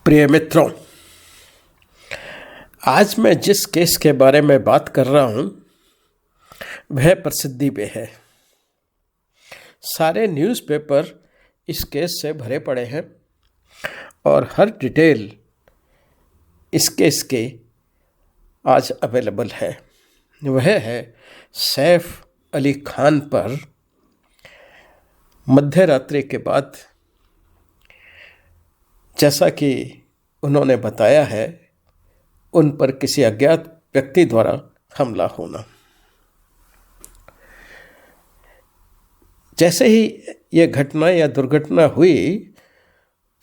प्रिय मित्रों, आज मैं जिस केस के बारे में बात कर रहा हूं वह प्रसिद्धि में है। सारे न्यूज़पेपर इस केस से भरे पड़े हैं और हर डिटेल इस केस के आज अवेलेबल है। वह है सैफ अली खान पर मध्य रात्रि के बाद, जैसा कि उन्होंने बताया है, उन पर किसी अज्ञात व्यक्ति द्वारा हमला होना। जैसे ही यह घटना या दुर्घटना हुई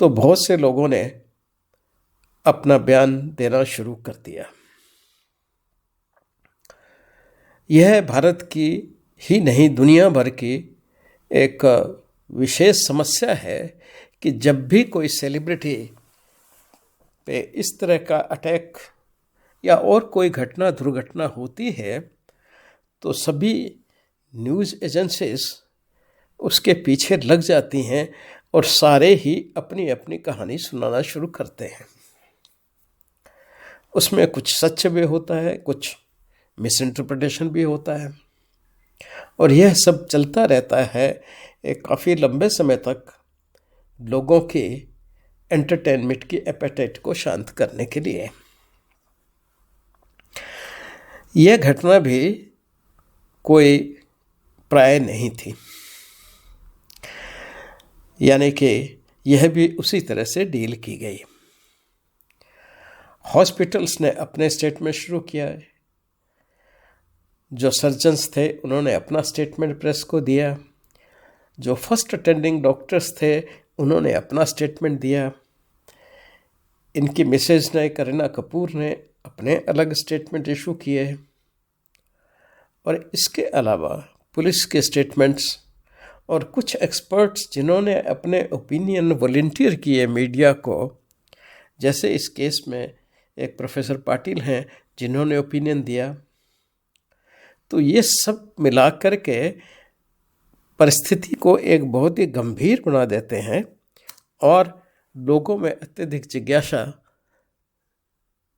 तो बहुत से लोगों ने अपना बयान देना शुरू कर दिया। यह भारत की ही नहीं, दुनिया भर की एक विशेष समस्या है कि जब भी कोई सेलिब्रिटी पे इस तरह का अटैक या और कोई घटना दुर्घटना होती है तो सभी न्यूज़ एजेंसीज उसके पीछे लग जाती हैं और सारे ही अपनी अपनी कहानी सुनाना शुरू करते हैं। उसमें कुछ सच भी होता है, कुछ मिस इंटरप्रिटेशन भी होता है और यह सब चलता रहता है एक काफ़ी लंबे समय तक, लोगों की एंटरटेनमेंट की एपेटाइट को शांत करने के लिए। यह घटना भी कोई प्राय नहीं थी, यानी कि यह भी उसी तरह से डील की गई। हॉस्पिटल्स ने अपने स्टेटमेंट शुरू किया है, जो सर्जन्स थे उन्होंने अपना स्टेटमेंट प्रेस को दिया, जो फर्स्ट अटेंडिंग डॉक्टर्स थे उन्होंने अपना स्टेटमेंट दिया, इनकी मिसेज ने, करीना कपूर ने अपने अलग स्टेटमेंट इशू किए और इसके अलावा पुलिस के स्टेटमेंट्स और कुछ एक्सपर्ट्स जिन्होंने अपने ओपिनियन वॉलंटियर किए मीडिया को, जैसे इस केस में एक प्रोफेसर पाटिल हैं जिन्होंने ओपिनियन दिया। तो ये सब मिला कर के परिस्थिति को एक बहुत ही गंभीर बना देते हैं और लोगों में अत्यधिक जिज्ञासा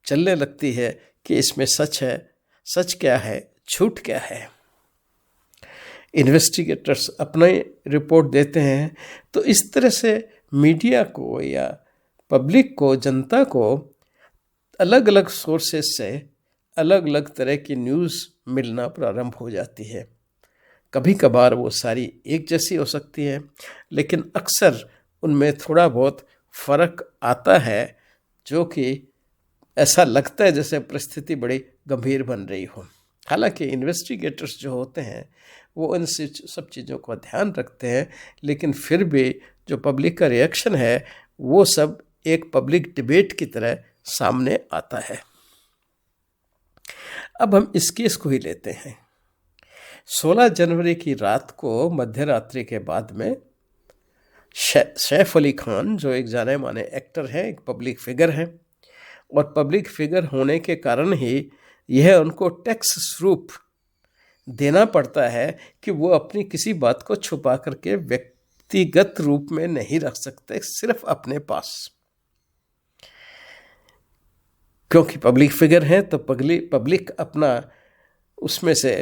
चलने लगती है कि इसमें सच है, सच क्या है, झूठ क्या है। इन्वेस्टिगेटर्स अपनी रिपोर्ट देते हैं, तो इस तरह से मीडिया को या पब्लिक को, जनता को अलग अलग सोर्सेस से अलग अलग तरह की न्यूज़ मिलना प्रारंभ हो जाती है। कभी कभार वो सारी एक जैसी हो सकती है, लेकिन अक्सर उनमें थोड़ा बहुत फ़र्क आता है, जो कि ऐसा लगता है जैसे परिस्थिति बड़ी गंभीर बन रही हो। हालांकि इन्वेस्टिगेटर्स जो होते हैं वो इन सब चीज़ों का ध्यान रखते हैं, लेकिन फिर भी जो पब्लिक का रिएक्शन है वो सब एक पब्लिक डिबेट की तरह सामने आता है। अब हम इस केस को ही लेते हैं। 16 जनवरी की रात को मध्य रात्रि के बाद में सैफ अली खान, जो एक जाने माने एक्टर हैं, एक पब्लिक फिगर हैं और पब्लिक फिगर होने के कारण ही यह उनको टैक्स स्वरूप देना पड़ता है कि वो अपनी किसी बात को छुपा करके व्यक्तिगत रूप में नहीं रख सकते, सिर्फ अपने पास। क्योंकि पब्लिक फिगर हैं तो पब्लिक अपना उसमें से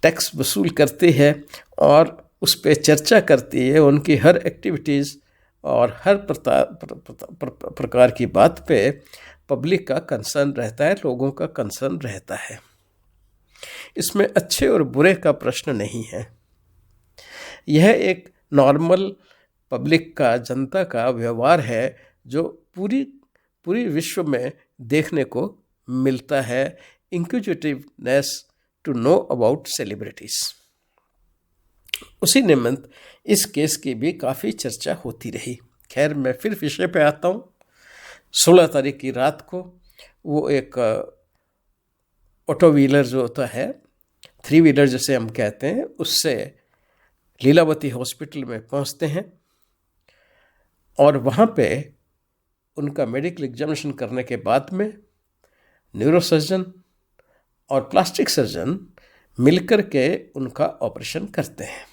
टैक्स वसूल करती है और उस पर चर्चा करती है। उनकी हर एक्टिविटीज़ और हर प्रकार की बात पे पब्लिक का कंसर्न रहता है, लोगों का कंसर्न रहता है। इसमें अच्छे और बुरे का प्रश्न नहीं है। यह एक नॉर्मल पब्लिक का, जनता का व्यवहार है जो पूरी विश्व में देखने को मिलता है। Inquisitiveness to know about celebrities. उसी निमित्त इस केस की भी काफ़ी चर्चा होती रही। खैर, मैं फिर विषय पे आता हूँ। 16 तारीख की रात को वो एक ऑटो व्हीलर जो होता है, 3 व्हीलर जैसे हम कहते हैं, उससे लीलावती हॉस्पिटल में पहुँचते हैं और वहाँ पे उनका मेडिकल एग्जामिनेशन करने के बाद में न्यूरोसर्जन और प्लास्टिक सर्जन मिलकर के उनका ऑपरेशन करते हैं।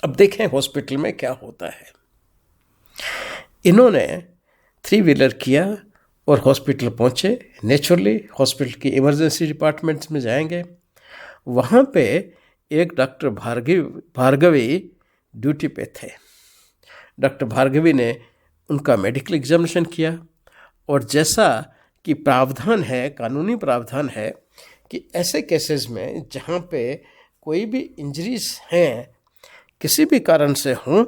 अब देखें हॉस्पिटल में क्या होता है। इन्होंने 3 व्हीलर किया और हॉस्पिटल पहुँचे। नेचुरली हॉस्पिटल की इमरजेंसी डिपार्टमेंट्स में जाएंगे, वहाँ पे एक डॉक्टर भार्गवी ड्यूटी पे थे। डॉक्टर भार्गवी ने उनका मेडिकल एग्जामिनेशन किया और जैसा कि प्रावधान है, कानूनी प्रावधान है कि ऐसे केसेस में जहाँ पे कोई भी इंजरीज हैं किसी भी कारण से हों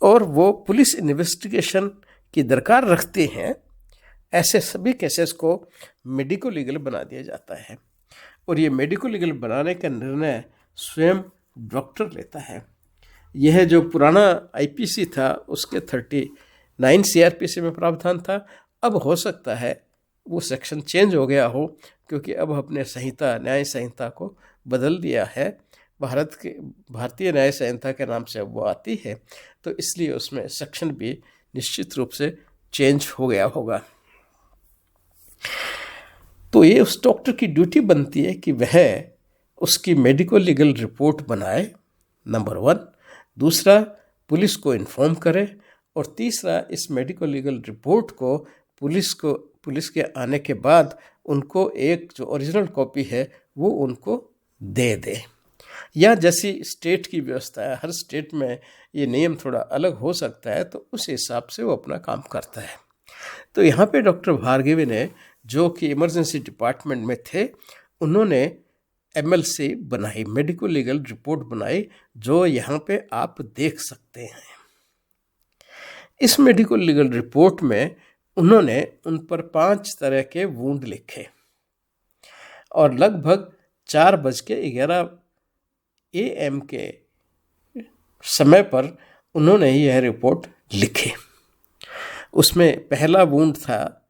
और वो पुलिस इन्वेस्टिगेशन की दरकार रखते हैं, ऐसे सभी केसेस को मेडिको लीगल बना दिया जाता है। और ये मेडिको लीगल बनाने का निर्णय स्वयं डॉक्टर लेता है। यह जो पुराना आईपीसी था उसके 39 सीआरपीसी में प्रावधान था। अब हो सकता है वो सेक्शन चेंज हो गया हो, क्योंकि अब अपने संहिता, न्याय संहिता को बदल दिया है। भारतीय न्याय संहिता के नाम से अब वो आती है, तो इसलिए उसमें सेक्शन भी निश्चित रूप से चेंज हो गया होगा। तो ये उस डॉक्टर की ड्यूटी बनती है कि वह उसकी मेडिको लीगल रिपोर्ट बनाए, नंबर 1। दूसरा, पुलिस को इन्फॉर्म करे, और तीसरा, इस मेडिको लीगल रिपोर्ट को पुलिस के आने के बाद उनको एक जो ओरिजिनल कॉपी है वो उनको दे दे। या जैसी स्टेट की व्यवस्था है, हर स्टेट में ये नियम थोड़ा अलग हो सकता है, तो उस हिसाब से वो अपना काम करता है। तो यहाँ पे डॉक्टर भार्गवी ने, जो कि इमरजेंसी डिपार्टमेंट में थे, उन्होंने एमएलसी बनाई, मेडिको लीगल रिपोर्ट बनाई, जो यहाँ पे आप देख सकते हैं। इस मेडिको लीगल रिपोर्ट में उन्होंने उन पर 5 तरह के वुंड लिखे और लगभग 4:11 AM के समय पर उन्होंने यह रिपोर्ट लिखी। उसमें पहला वुंड था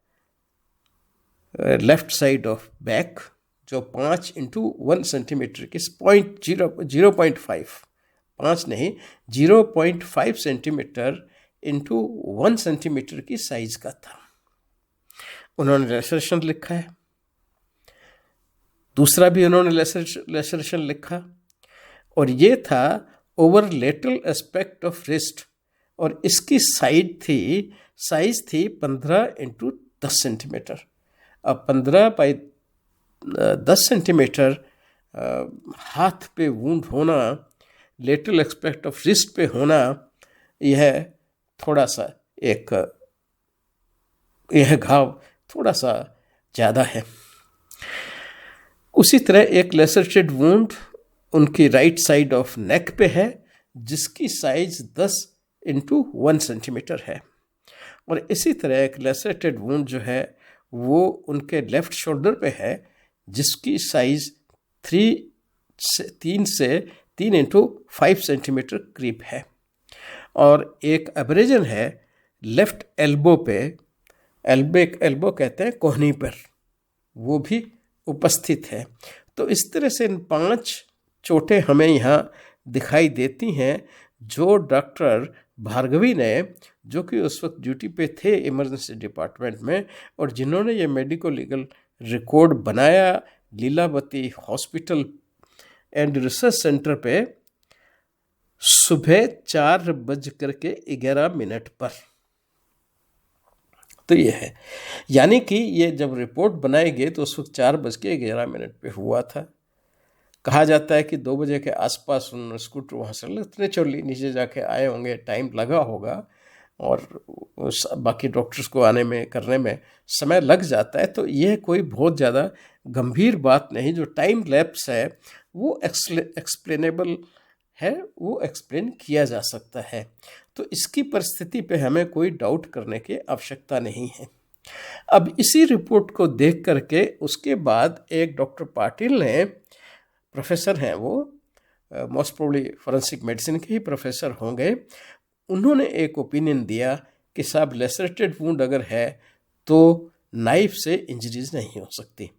लेफ्ट साइड ऑफ बैक, जो 5x1 सेंटीमीटर की 0.5 5 नहीं 0.5 सेंटीमीटर इंटू 1 सेंटीमीटर की साइज का था। उन्होंने लेसरेशन लिखा है। दूसरा भी उन्होंने लेसरेशन लिखा, और ये था over lateral aspect of wrist, और इसकी साइज थी 15x10 सेंटीमीटर। अब 15x10 सेंटीमीटर हाथ पे वुंड होना, लेटरल एस्पेक्ट ऑफ रिस्ट पे होना, यह थोड़ा सा यह घाव थोड़ा सा ज़्यादा है। उसी तरह एक लेसरेटेड वुंड उनकी राइट साइड ऑफ नेक पे है, जिसकी साइज 10x1 सेंटीमीटर है। और इसी तरह एक लेसरेटेड वुंड जो है वो उनके लेफ्ट शोल्डर पे है, जिसकी साइज 3 से 3x5 सेंटीमीटर करीब है। और एक एब्रेजन है लेफ्ट एल्बो पे, एल्बो कहते हैं कोहनी पर, वो भी उपस्थित है। तो इस तरह से इन 5 चोटें हमें यहाँ दिखाई देती हैं, जो डॉक्टर भार्गवी ने, जो कि उस वक्त ड्यूटी पे थे इमरजेंसी डिपार्टमेंट में, और जिन्होंने ये मेडिको लीगल रिकॉर्ड बनाया Lilavati hospital and research centre पे सुबह 4:11 पर। तो ये है, यानी कि ये जब रिपोर्ट बनाई गई तो उस वक्त 4:11 पे हुआ था। कहा जाता है कि 2 बजे के आसपास उन्होंने स्कूटर वहाँ से नेचुरली नीचे जाके आए होंगे, टाइम लगा होगा, और बाकी डॉक्टर्स को आने में करने में समय लग जाता है। तो यह कोई बहुत ज़्यादा गंभीर बात नहीं। जो टाइम लैप्स है वो एक्सप्लेनेबल है, वो एक्सप्लेन किया जा सकता है। तो इसकी परिस्थिति पे हमें कोई डाउट करने की आवश्यकता नहीं है। अब इसी रिपोर्ट को देख करके उसके बाद एक डॉक्टर पाटिल ने, प्रोफेसर हैं वो, मोस्ट प्रोबेबली फॉरेंसिक मेडिसिन के ही प्रोफेसर होंगे, उन्होंने एक ओपिनियन दिया कि साहब लेसरेटेड वुंड अगर है तो नाइफ से इंजरीज नहीं हो सकती,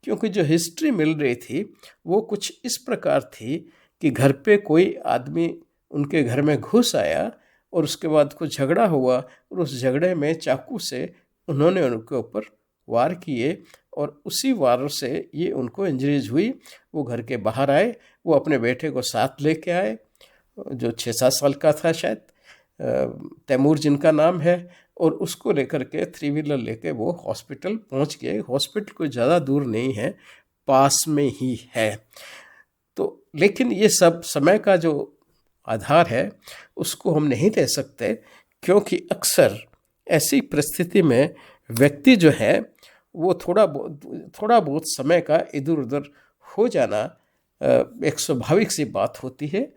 क्योंकि जो हिस्ट्री मिल रही थी वो कुछ इस प्रकार थी कि घर पे कोई आदमी उनके घर में घुस आया और उसके बाद कुछ झगड़ा हुआ, और उस झगड़े में चाकू से उन्होंने उनके ऊपर वार किए, और उसी वार से ये उनको इंजरीज हुई। वो घर के बाहर आए, वो अपने बेटे को साथ लेके आए, जो 6-7 साल का था शायद, तैमूर जिनका नाम है, और उसको लेकर के 3 व्हीलर लेके वो हॉस्पिटल पहुंच गए। हॉस्पिटल कोई ज़्यादा दूर नहीं है, पास में ही है। तो लेकिन ये सब समय का जो आधार है उसको हम नहीं दे सकते, क्योंकि अक्सर ऐसी परिस्थिति में व्यक्ति जो है वो थोड़ा बहुत समय का इधर उधर हो जाना एक स्वाभाविक सी बात होती है।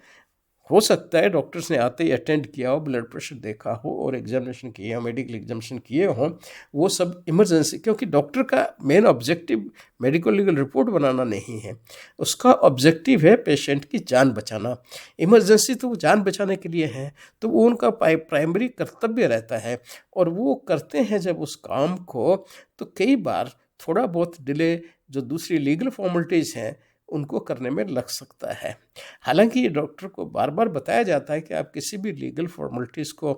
हो सकता है डॉक्टर्स ने आते ही अटेंड किया हो, ब्लड प्रेशर देखा हो और एग्जामिनेशन किए हो, मेडिकल एग्जामिनेशन किए हों, वो सब इमरजेंसी, क्योंकि डॉक्टर का main objective medical legal report बनाना नहीं है, उसका ऑब्जेक्टिव है पेशेंट की जान बचाना। इमरजेंसी तो वो जान बचाने के लिए है, तो वो उनका प्राइमरी कर्तव्य रहता है और वो करते हैं जब उस काम को, तो कई बार थोड़ा बहुत डिले जो दूसरी लीगल फॉर्मेलिटीज़ हैं उनको करने में लग सकता है। हालांकि ये डॉक्टर को बार बार बताया जाता है कि आप किसी भी लीगल फॉर्मेलिटीज़ को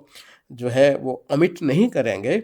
जो है वो ओमिट नहीं करेंगे,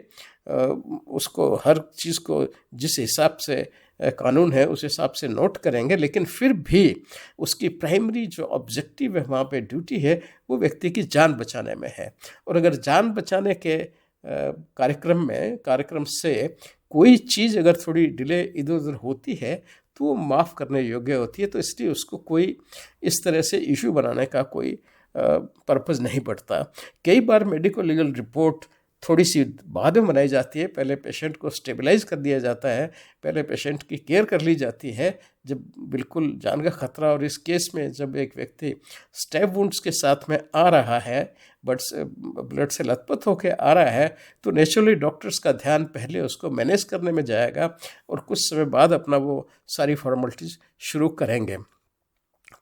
उसको हर चीज़ को जिस हिसाब से कानून है उस हिसाब से नोट करेंगे, लेकिन फिर भी उसकी प्राइमरी जो ऑब्जेक्टिव है वहाँ पे ड्यूटी है वो व्यक्ति की जान बचाने में है। और अगर जान बचाने के कार्यक्रम से कोई चीज़ अगर थोड़ी डिले इधर उधर होती है तो वो माफ़ करने योग्य होती है, तो इसलिए उसको कोई इस तरह से इशू बनाने का कोई पर्पज़ नहीं पड़ता। कई बार मेडिको लीगल रिपोर्ट थोड़ी सी बाद में बनाई जाती है, पहले पेशेंट को स्टेबलाइज कर दिया जाता है, पहले पेशेंट की केयर कर ली जाती है जब बिल्कुल जान का खतरा। और इस केस में जब एक व्यक्ति स्टैब वुंड्स के साथ में आ रहा है, ब्लड से लथपथ होकर आ रहा है, तो नेचुरली डॉक्टर्स का ध्यान पहले उसको मैनेज करने में जाएगा और कुछ समय बाद अपना वो सारी फॉर्मेलिटीज शुरू करेंगे,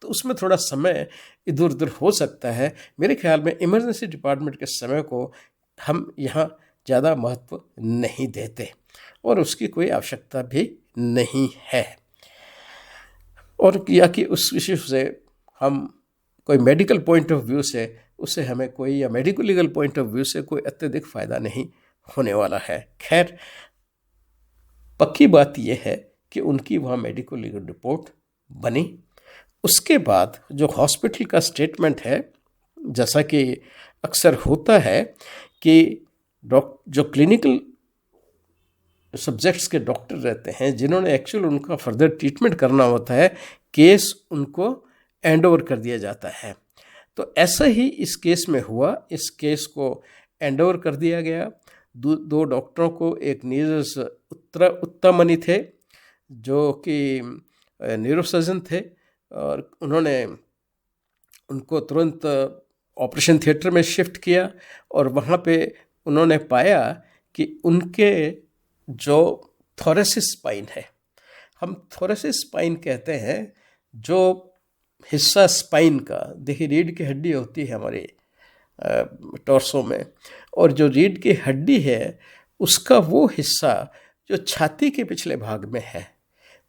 तो उसमें थोड़ा समय इधर उधर हो सकता है। मेरे ख्याल में इमरजेंसी डिपार्टमेंट के समय को हम यहाँ ज़्यादा महत्व नहीं देते और उसकी कोई आवश्यकता भी नहीं है, और या कि उस विषय से हम कोई मेडिकल पॉइंट ऑफ व्यू से उसे हमें कोई, या medical legal point of view से कोई अत्यधिक फ़ायदा नहीं होने वाला है। खैर, पक्की बात यह है कि उनकी वहाँ मेडिकल लीगल रिपोर्ट बनी। उसके बाद जो हॉस्पिटल का स्टेटमेंट है, जैसा कि अक्सर होता है कि जो क्लिनिकल सब्जेक्ट्स के डॉक्टर रहते हैं जिन्होंने एक्चुअल उनका फर्दर ट्रीटमेंट करना होता है, केस उनको हैंड ओवर कर दिया जाता है। तो ऐसा ही इस केस में हुआ। इस केस को हैंड ओवर कर दिया गया दो डॉक्टरों को। एक नीरज उत्तमनी थे जो कि न्यूरोसर्जन थे, और उन्होंने उनको तुरंत ऑपरेशन थिएटर में शिफ्ट किया और वहाँ पे उन्होंने पाया कि उनके जो थोरेसिस स्पाइन है, हम थोरेसिस स्पाइन कहते हैं जो हिस्सा स्पाइन का, देखिए रीढ़ की हड्डी होती है हमारे टॉर्सो में, और जो रीढ़ की हड्डी है उसका वो हिस्सा जो छाती के पिछले भाग में है,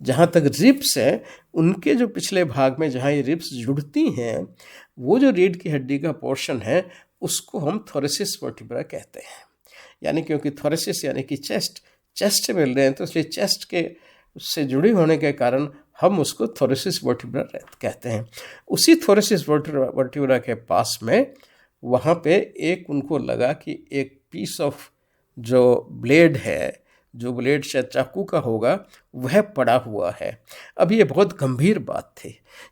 जहाँ तक रिब्स हैं उनके जो पिछले भाग में जहाँ ये रिब्स जुड़ती हैं, वो जो रीढ़ की हड्डी का पोर्शन है उसको हम थोरेसिस वर्टिब्रा कहते हैं। यानी क्योंकि थोरेसिस यानी कि चेस्ट से मिल रहे हैं, तो इसलिए चेस्ट के से जुड़ी होने के कारण हम उसको थोरेसिस वर्टिब्रा कहते हैं। उसी थोरेसिस वर्टिब्रा के पास में वहाँ पे एक उनको लगा कि एक पीस ऑफ जो ब्लेड है, जो ब्लेड शायद चाकू का होगा, वह पड़ा हुआ है। अब ये बहुत गंभीर बात थी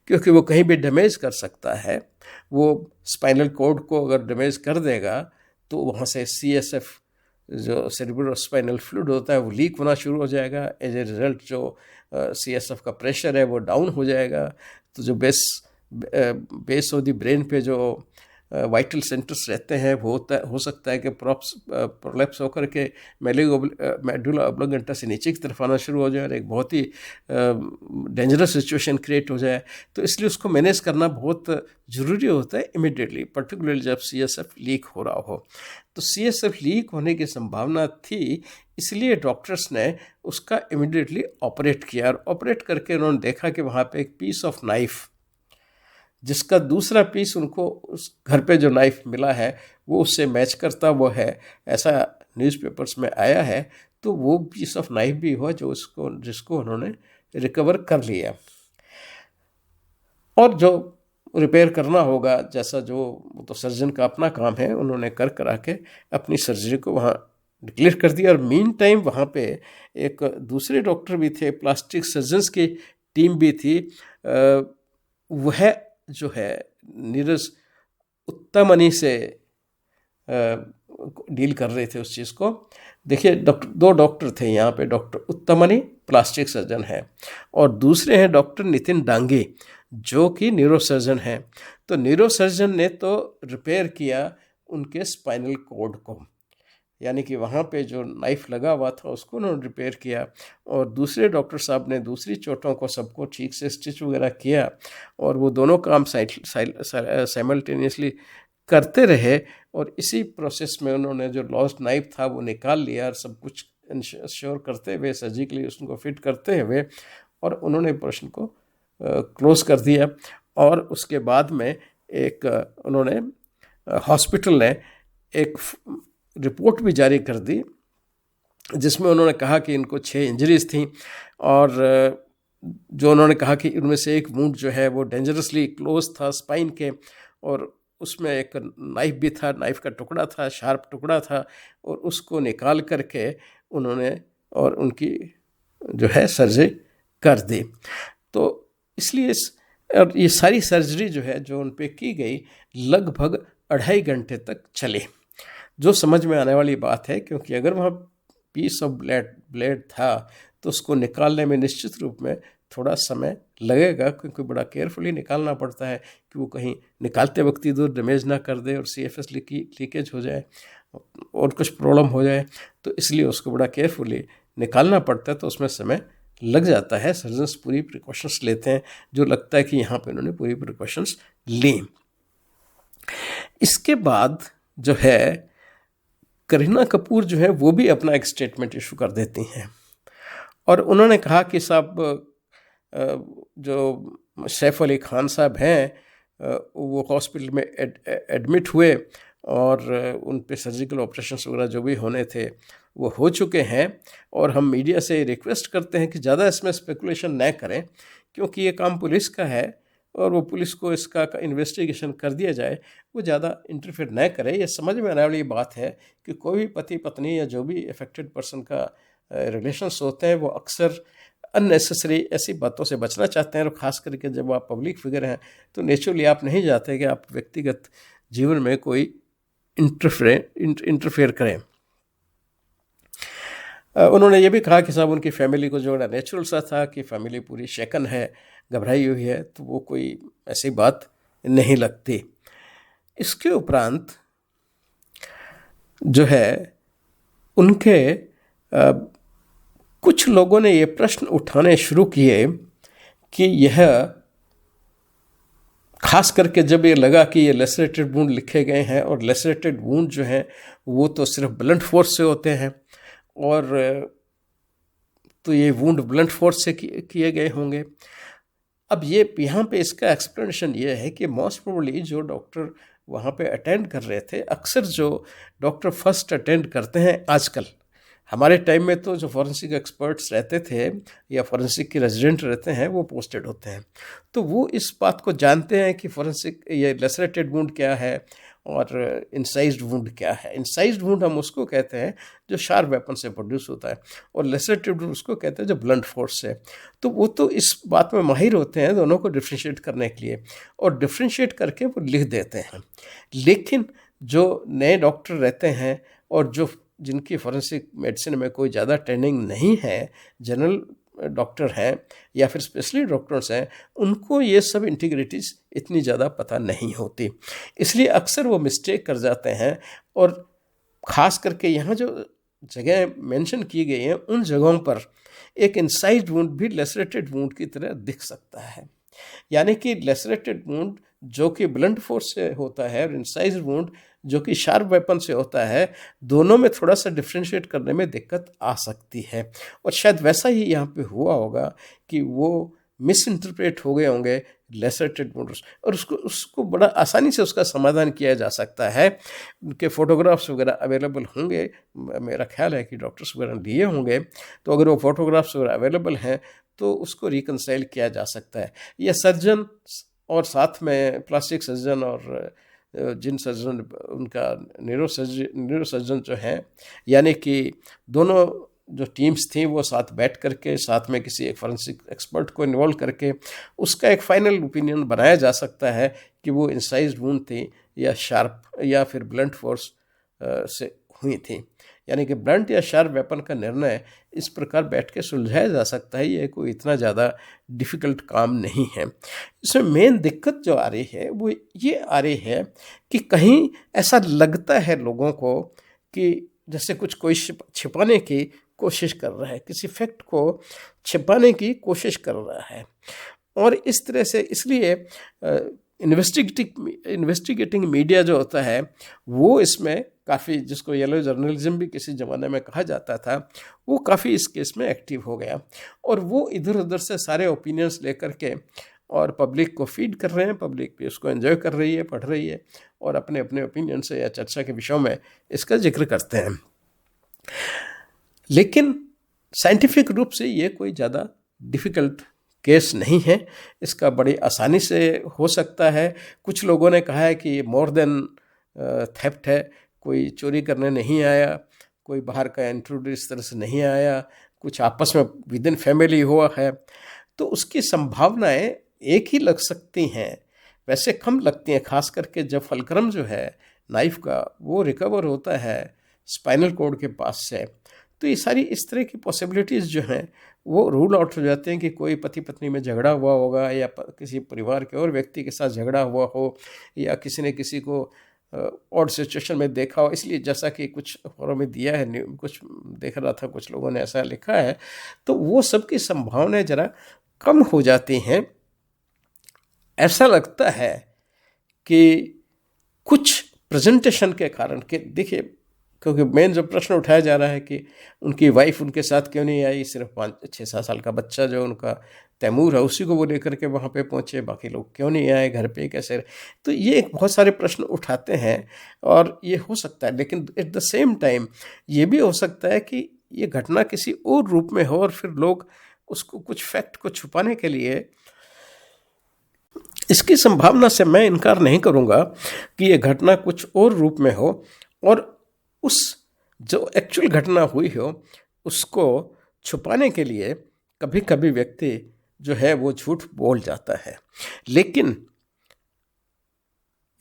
क्योंकि वो कहीं भी डैमेज कर सकता है। वो स्पाइनल कॉर्ड को अगर डैमेज कर देगा तो वहाँ से CSF जो सेरिब्रो स्पाइनल फ्लूइड होता है वो लीक होना शुरू हो जाएगा। एज ए रिजल्ट जो CSF का प्रेशर है वो डाउन हो जाएगा। तो जो बेस ऑफ द ब्रेन पे जो वाइटल सेंटर्स रहते हैं वो हो सकता है कि प्रोलैप्स होकर के मेडुला ऑब्लिंगेटा से नीचे की तरफ आना शुरू हो जाए और एक बहुत ही डेंजरस सिचुएशन क्रिएट हो जाए। तो इसलिए उसको मैनेज करना बहुत ज़रूरी होता है इमिडिएटली, पर्टिकुलरली जब CSF लीक हो रहा हो। तो CSF लीक होने की संभावना थी, इसलिए डॉक्टर्स ने उसका इमिडिएटली ऑपरेट किया, और ऑपरेट करके उन्होंने देखा कि वहाँ पे एक पीस ऑफ नाइफ, जिसका दूसरा पीस उनको उस घर पे जो नाइफ मिला है वो उससे मैच करता वो है, ऐसा न्यूज़पेपर्स में आया है। तो वो पीस ऑफ नाइफ भी हुआ जिसको उन्होंने रिकवर कर लिया। और जो रिपेयर करना होगा, जैसा जो वो तो सर्जन का अपना काम है, उन्होंने करा के अपनी सर्जरी को वहाँ डिक्लेयर कर दिया। और मीन टाइम वहाँ पे एक दूसरे डॉक्टर भी थे, प्लास्टिक सर्जन्स की टीम भी थी। वह जो है नीरज उत्तमनी से डील कर रहे थे उस चीज़ को। देखिए, दो डॉक्टर थे यहाँ पे, डॉक्टर उत्तमनी प्लास्टिक सर्जन है और दूसरे हैं डॉक्टर नितिन डांगे जो कि न्यूरोसर्जन हैं। तो न्यूरोसर्जन ने तो रिपेयर किया उनके स्पाइनल कॉर्ड को, यानी कि वहाँ पे जो नाइफ लगा हुआ था उसको उन्होंने रिपेयर किया, और दूसरे डॉक्टर साहब ने दूसरी चोटों को सबको ठीक से स्टिच वगैरह किया, और वो दोनों काम साइमल्टेनियसली करते रहे। और इसी प्रोसेस में उन्होंने जो लॉस्ट नाइफ था वो निकाल लिया, और सब कुछ इंश्योर करते हुए, सर्जिकली उसको फिट करते हुए, और उन्होंने ऑपरेशन को क्लोज कर दिया। और उसके बाद में एक उन्होंने हॉस्पिटल ने एक रिपोर्ट भी जारी कर दी जिसमें उन्होंने कहा कि इनको 6 इंजरीज थी, और जो उन्होंने कहा कि उनमें से एक वुंड जो है वो डेंजरसली क्लोज था स्पाइन के, और उसमें एक नाइफ भी था, नाइफ का टुकड़ा था, शार्प टुकड़ा था, और उसको निकाल करके उन्होंने और उनकी जो है सर्जरी कर दी। तो इसलिए और ये सारी सर्जरी जो है जो उन पे की गई लगभग 2.5 घंटे तक चली, जो समझ में आने वाली बात है, क्योंकि अगर वहाँ पीस ऑफ ब्लेड था तो उसको निकालने में निश्चित रूप में थोड़ा समय लगेगा, क्योंकि बड़ा केयरफुली निकालना पड़ता है कि वो कहीं निकालते वक्त इधर डैमेज ना कर दे और CFS लीकेज हो जाए और कुछ प्रॉब्लम हो जाए, तो इसलिए उसको बड़ा केयरफुली निकालना पड़ता है, तो उसमें समय लग जाता है। सर्जन्स पूरी प्रिकॉशंस लेते हैं, जो लगता है कि यहाँ पे उन्होंने पूरी प्रिकॉशंस ली। इसके बाद जो है करीना कपूर जो है वो भी अपना एक स्टेटमेंट इशू कर देती हैं, और उन्होंने कहा कि साहब जो सैफ अली खान साहब हैं वो हॉस्पिटल में एडमिट हुए, और उन पे सर्जिकल ऑपरेशंस वगैरह जो भी होने थे वो हो चुके हैं, और हम मीडिया से रिक्वेस्ट करते हैं कि ज़्यादा इसमें स्पेकुलेशन न करें, क्योंकि ये काम पुलिस का है और वो पुलिस को इसका इन्वेस्टिगेशन कर दिया जाए, वो ज़्यादा इंटरफेयर न करे। ये समझ में आने वाली बात है कि कोई भी पति पत्नी या जो भी अफेक्टेड पर्सन का रिलेशंस होते हैं वो अक्सर अननेसेसरी ऐसी बातों से बचना चाहते हैं, और ख़ास करके जब आप पब्लिक फिगर हैं तो नेचुरली आप नहीं चाहते कि आप व्यक्तिगत जीवन में कोई इंटरफेयर करें। उन्होंने ये भी कहा कि साहब उनकी फैमिली को जो नेचुरल सा था कि फैमिली पूरी शेकन है, घबराई हुई है, तो वो कोई ऐसी बात नहीं लगती। इसके उपरांत जो है उनके कुछ लोगों ने ये प्रश्न उठाने शुरू किए कि यह खास करके जब ये लगा कि ये लेसरेटेड वुंड लिखे गए हैं, और लेसरेटेड वुंड जो हैं वो तो सिर्फ ब्लंट फोर्स से होते हैं, और तो ये वुंड ब्लंट फोर्स से किए गए होंगे। अब ये यहाँ पे इसका एक्सप्लेनेशन ये है कि मोस्ट प्रोबेबली जो डॉक्टर वहाँ पे अटेंड कर रहे थे, अक्सर जो डॉक्टर फर्स्ट अटेंड करते हैं आजकल, हमारे टाइम में तो जो फॉरेंसिक एक्सपर्ट्स रहते थे या फॉरेंसिक के रेजिडेंट रहते हैं वो पोस्टेड होते हैं, तो वो इस बात को जानते हैं कि फॉरेंसिक ये लेसरेटेड वुंड क्या है और इंसाइज्ड वुंड क्या है। इंसाइज्ड वुंड हम उसको कहते हैं जो शार्प वेपन से प्रोड्यूस होता है, और लेसरेटेड वुंड उसको कहते हैं जो ब्लंट फोर्स से। तो वो तो इस बात में माहिर होते हैं दोनों को डिफ्रेंशिएट करने के लिए, और डिफ्रेंशिएट करके वो लिख देते हैं। लेकिन जो नए डॉक्टर रहते हैं और जो जिनकी फॉरेंसिक मेडिसिन में कोई ज़्यादा ट्रेनिंग नहीं है, जनरल डॉक्टर हैं या फिर स्पेशलिस्ट डॉक्टर्स हैं, उनको ये सब इंटीग्रिटीज़ इतनी ज़्यादा पता नहीं होती, इसलिए अक्सर वो मिस्टेक कर जाते हैं। और ख़ास करके यहाँ जो जगह मेंशन की गई हैं उन जगहों पर एक इंसाइज्ड वुंड भी लेसरेटेड वुंड की तरह दिख सकता है, यानी कि लेसरेटेड वुंड जो कि ब्लंट फोर्स से होता है और इंसाइज्ड वुंड जो कि शार्प वेपन से होता है, दोनों में थोड़ा सा डिफ्रेंशिएट करने में दिक्कत आ सकती है। और शायद वैसा ही यहाँ पे हुआ होगा कि वो मिस इंटरप्रेट हो गए होंगे लेसरेटेड वुंड, और उसको बड़ा आसानी से उसका समाधान किया जा सकता है। उनके फ़ोटोग्राफ्स वगैरह अवेलेबल होंगे, मेरा ख्याल है कि डॉक्टर्स वगैरह लिए होंगे, तो अगर वो फ़ोटोग्राफ्स वगैरह अवेलेबल हैं तो उसको रिकंसाइल किया जा सकता है। या सर्जन और साथ में प्लास्टिक सर्जन और जिन सर्जन उनका न्यूरोसर्जन जो हैं, यानी कि दोनों जो टीम्स थी वो साथ बैठ करके साथ में किसी एक फॉरेंसिक एक्सपर्ट को इन्वॉल्व करके उसका एक फाइनल ओपिनियन बनाया जा सकता है कि वो इंसाइज्ड वुंड थी या शार्प या फिर ब्लंट फोर्स से हुई थी। यानी कि ब्लंट या शार्प वेपन का निर्णय इस प्रकार बैठ के सुलझाया जा सकता है। ये कोई इतना ज़्यादा डिफ़िकल्ट काम नहीं है। इसमें मेन दिक्कत जो आ रही है वो ये आ रही है कि कहीं ऐसा लगता है लोगों को कि जैसे कुछ कोई छिपाने की कोशिश कर रहा है, किसी फैक्ट को छिपाने की कोशिश कर रहा है। और इस तरह से इसलिए इन्वेस्टिगेटिंग मीडिया जो होता है वो इसमें काफ़ी, जिसको येलो जर्नलिज्म भी किसी ज़माने में कहा जाता था, वो काफ़ी इस केस में एक्टिव हो गया और वो इधर उधर से सारे ओपिनियंस लेकर के और पब्लिक को फीड कर रहे हैं। पब्लिक भी उसको एंजॉय कर रही है, पढ़ रही है और अपने अपने ओपिनियन से या चर्चा के विषयों में इसका जिक्र करते हैं। लेकिन साइंटिफिक रूप से ये कोई ज़्यादा डिफ़िकल्ट केस नहीं है, इसका बड़ी आसानी से हो सकता है। कुछ लोगों ने कहा है कि ये मोर देन थेफ्ट है, कोई चोरी करने नहीं आया, कोई बाहर का इंट्रूडर इस तरह से नहीं आया, कुछ आपस में विद इन फैमिली हुआ है, तो उसकी संभावनाएं एक ही लग सकती हैं, वैसे कम लगती हैं, खास करके जब फलक्रम जो है नाइफ का वो रिकवर होता है स्पाइनल कॉर्ड के पास से। तो ये सारी इस तरह की पॉसिबिलिटीज़ जो हैं वो रूल आउट हो जाते हैं कि कोई पति पत्नी में झगड़ा हुआ होगा या किसी परिवार के और व्यक्ति के साथ झगड़ा हुआ हो या किसी ने किसी को ऑड सिचुएशन में देखा हो। इसलिए जैसा कि कुछ अखबारों में दिया है, कुछ देख रहा था, कुछ लोगों ने ऐसा लिखा है, तो वो सब की संभावनाएं ज़रा कम हो जाती हैं। ऐसा लगता है कि कुछ प्रेजेंटेशन के कारण के, देखिए, क्योंकि मेन जो प्रश्न उठाया जा रहा है कि उनकी वाइफ उनके साथ क्यों नहीं आई, सिर्फ 5-6 साल का बच्चा जो उनका तैमूर है उसी को वो लेकर के वहाँ पे पहुँचे, बाकी लोग क्यों नहीं आए, घर पे कैसे। तो ये बहुत सारे प्रश्न उठाते हैं और ये हो सकता है, लेकिन एट द सेम टाइम ये भी हो सकता है कि ये घटना किसी और रूप में हो और फिर लोग उसको कुछ फैक्ट को छुपाने के लिए, इसकी संभावना से मैं इनकार नहीं करूँगा कि ये घटना कुछ और रूप में हो और उस जो एक्चुअल घटना हुई हो उसको छुपाने के लिए कभी कभी व्यक्ति जो है वो झूठ बोल जाता है। लेकिन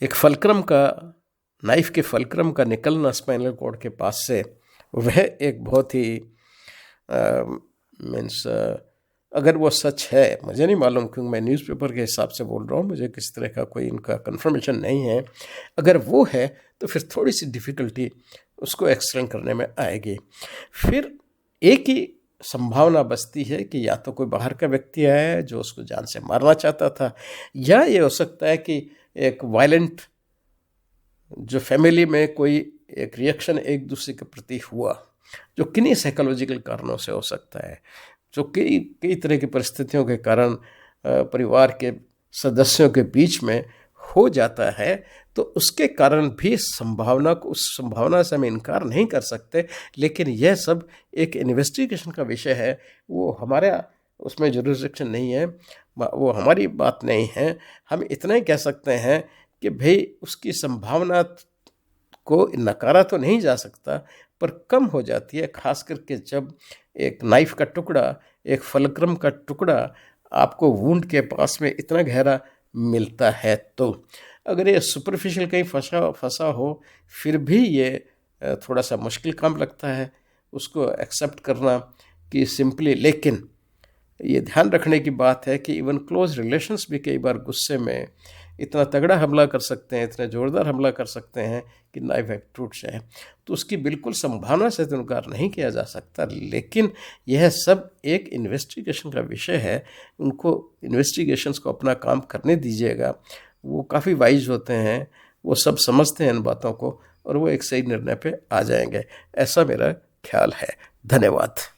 एक फलक्रम का, नाइफ के फलक्रम का निकलना स्पाइनल कॉर्ड के पास से, वह एक बहुत ही मीन्स अगर वो सच है, मुझे नहीं मालूम क्योंकि मैं न्यूज़पेपर के हिसाब से बोल रहा हूँ, मुझे किसी तरह का कोई इनका कंफर्मेशन नहीं है। अगर वो है तो फिर थोड़ी सी डिफ़िकल्टी उसको एक्सप्लेन करने में आएगी। फिर एक ही संभावना बचती है कि या तो कोई बाहर का व्यक्ति आया है जो उसको जान से मारना चाहता था, या ये हो सकता है कि एक वायलेंट जो फैमिली में कोई एक रिएक्शन एक दूसरे के प्रति हुआ, जो किन्हीं साइकोलॉजिकल कारणों से हो सकता है, जो कई तरह की परिस्थितियों के कारण परिवार के सदस्यों के बीच में हो जाता है, तो उसके कारण भी संभावना को, उस संभावना से हम इनकार नहीं कर सकते। लेकिन यह सब एक इन्वेस्टिगेशन का विषय है, वो हमारा उसमें जुरिसडिक्शन नहीं है, वो हमारी बात नहीं है। हम इतना ही कह सकते हैं कि भाई उसकी संभावना को नकारा तो नहीं जा सकता, पर कम हो जाती है, खास करके जब एक नाइफ का टुकड़ा, एक फलक्रम का टुकड़ा आपको वुंड के पास में इतना गहरा मिलता है। तो अगर ये सुपरफिशियल कहीं फंसा हो, फिर भी ये थोड़ा सा मुश्किल काम लगता है उसको एक्सेप्ट करना कि सिंपली। लेकिन ये ध्यान रखने की बात है कि इवन क्लोज रिलेशंस भी कई बार गुस्से में इतना तगड़ा हमला कर सकते हैं, इतना ज़ोरदार हमला कर सकते हैं कि नाइफ टूट जाए। तो उसकी बिल्कुल संभावना से तो इनकार नहीं किया जा सकता। लेकिन यह सब एक इन्वेस्टिगेशन का विषय है, उनको इन्वेस्टिगेशंस को अपना काम करने दीजिएगा। वो काफ़ी वाइज होते हैं, वो सब समझते हैं इन बातों को और वो एक सही निर्णय पे आ जाएंगे, ऐसा मेरा ख्याल है। धन्यवाद।